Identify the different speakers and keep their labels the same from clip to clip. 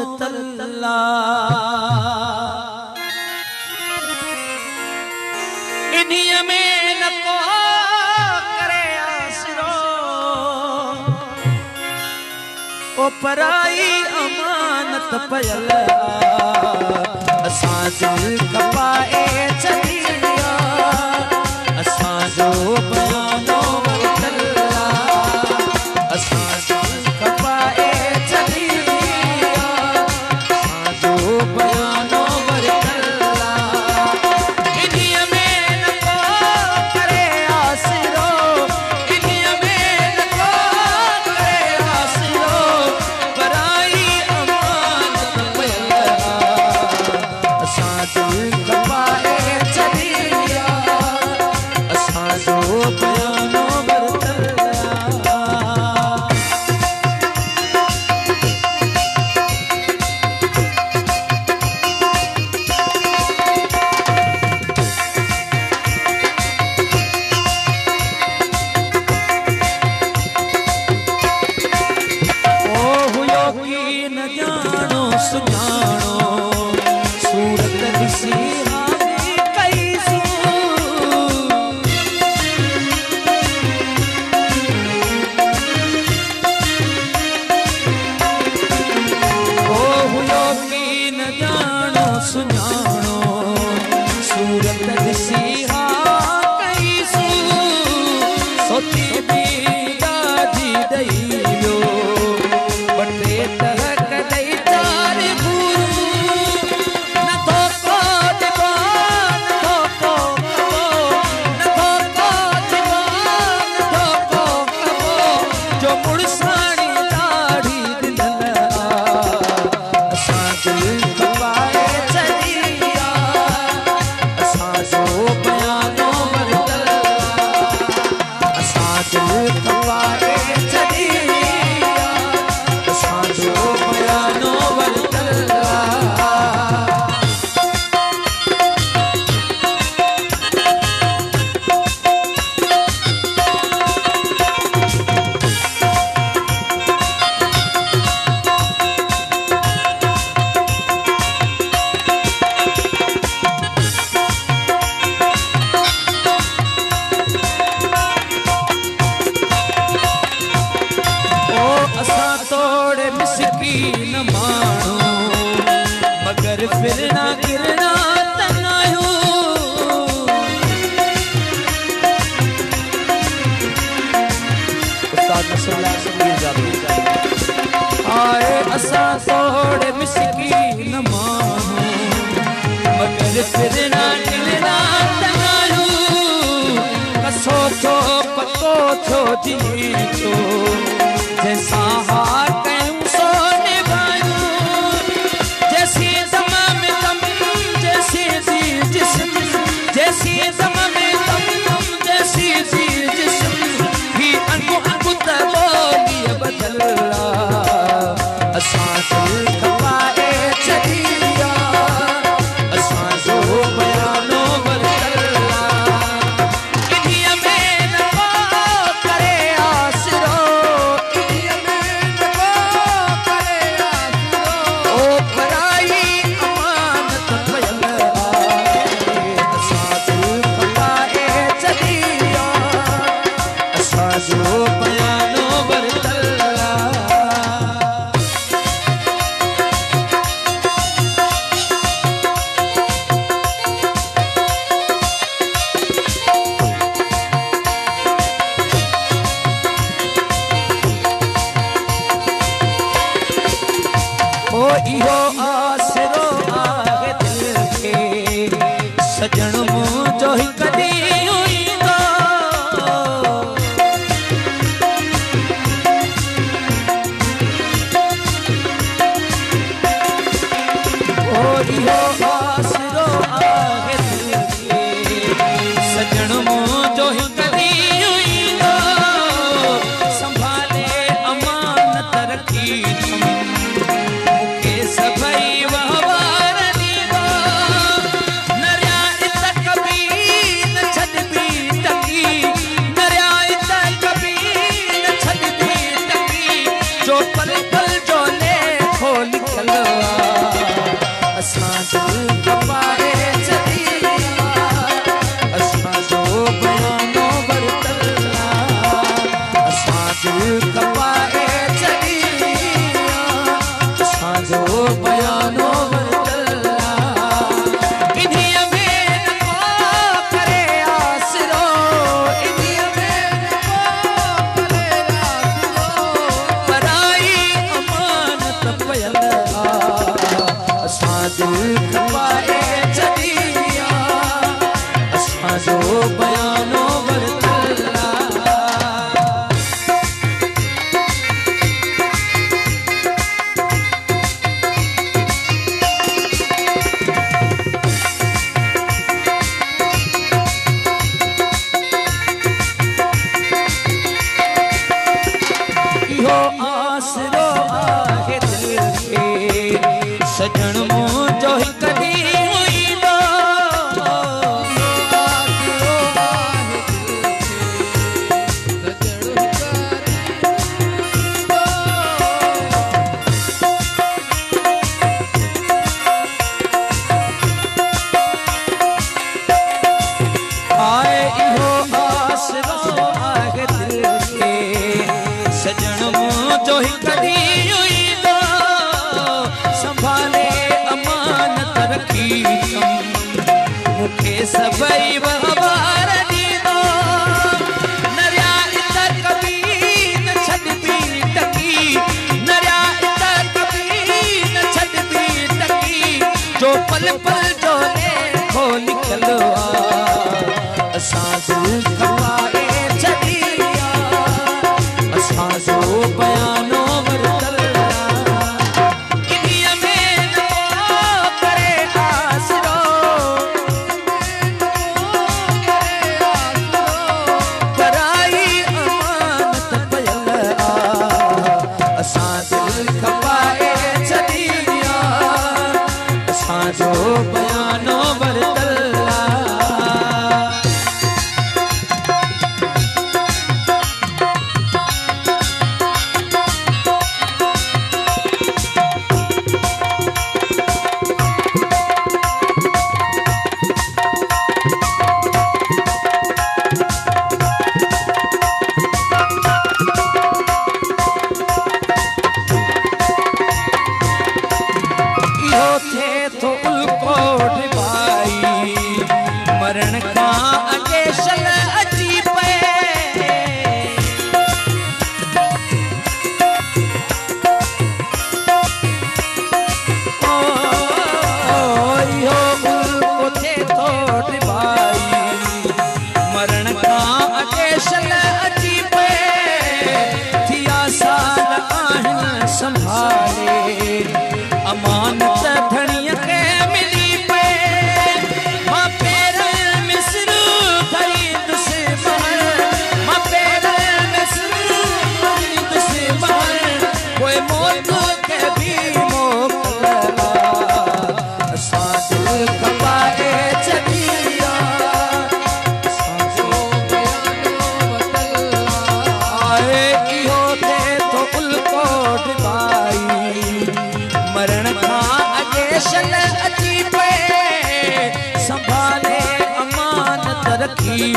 Speaker 1: वरतल्ला इन्हीं में न को करे आसरो ओ पराई अमानत पयल असां दिल कपाए चलिया असां जो बयानो वरतल्ला असां दिल कपाए चलिया असां जो बयानो वरतल्ला इन्हीं में न को करे आसरो इन्हीं में न को करे आसरो पराई अमानत पयल असां दिल कपाए चलिया असां जो बयानो वरतल्ला न जानो सुजानो सूरत दिसी हादी कैसू ओ हुयो की न जानो सुजानो सूरत दिसी हा कैसू सोती भी दादी दईयो बटे तरह कदई तारे गुरु न धोको दीवान धोको कबो न धोको दीवान धोको कबो जो मुड़सानी दाढ़ी दिलला असां दिल कपाए चलिया असां जो बयानो वरतल्ला असां दिल कपाए चलिया असां जो बयानो वरतल्ला असां तोड़े मिसकीन माण्हू मगर फिरना गिरना तनायूं उस्ताद नसरुल्लाह समीर जादू आए असां तोड़े मिसकीन माण्हू मगर फिरना गिरना तनायूं कसो थो पको थो जी थो जैसा हार कयूं सो निभायूं जैसी दम में दम जैसी जी जिस्म जैसी दम में दम जैसी जी जिस्म भी अंगु अंगु तबोली बदल्ला असां दिल कपाए चलिया असां जो बयानो वरतल्ला इन्हीं में न को करे आसरो ओ पराई अमानत पयल असां दिल कपाए चलिया असां जो बयानो वरतल्ला ओ इहो आसरो आहे दिल खे सजण मुंहिंजो ही कॾहिं ईंदो ओ इहो आसरो आहे दिल खे सजण मुंहिंजो ही कॾहिं ईंदो संभाले अमानत रखी सभई वहवार नीवा न रियायत कभी न छॾबी टकी न रियायत कभी न छॾबी टकी जो पल पल जो लेखो लिखल सभई वहवार ॾींदो नरिया इत कभी न छॾबी टकी नरिया इत कभी न छॾबी टकी जो पल पल जो लेखो निकलो असां दिल खपाए छॾी असां जो बयानो वरतल इन्हीअ में न करे आसरो कराई अमानत पयल असां दिल खपाए छॾी असां जो बयानो वरतल मरण का अगे शल अची पे मरण का अगे शल अची पे थिया साल आहिन संभाले अमानत धणीअ खे मिली पे मां पेर मिस्र खरीदुसि महर मां पेर मिस्र खरीदुसि महर कोई मौत खे बि मोकिला असां दिल खपाए छॾी असां जो बयानो वतल आहे इहो थिए थो उल्कोट भाई मरण का अगे शल अची पे संभाले अमानत रखी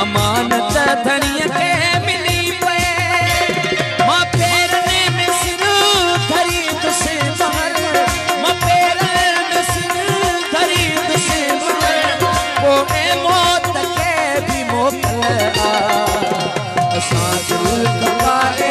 Speaker 1: अमानत धणीअ खे मिली पे मां पेरनि में सिर खरीदुसि महर मां पेरनि में सिर खरीदुसि महर पोइ मौत खे बि मोकिल असां दिल खपाए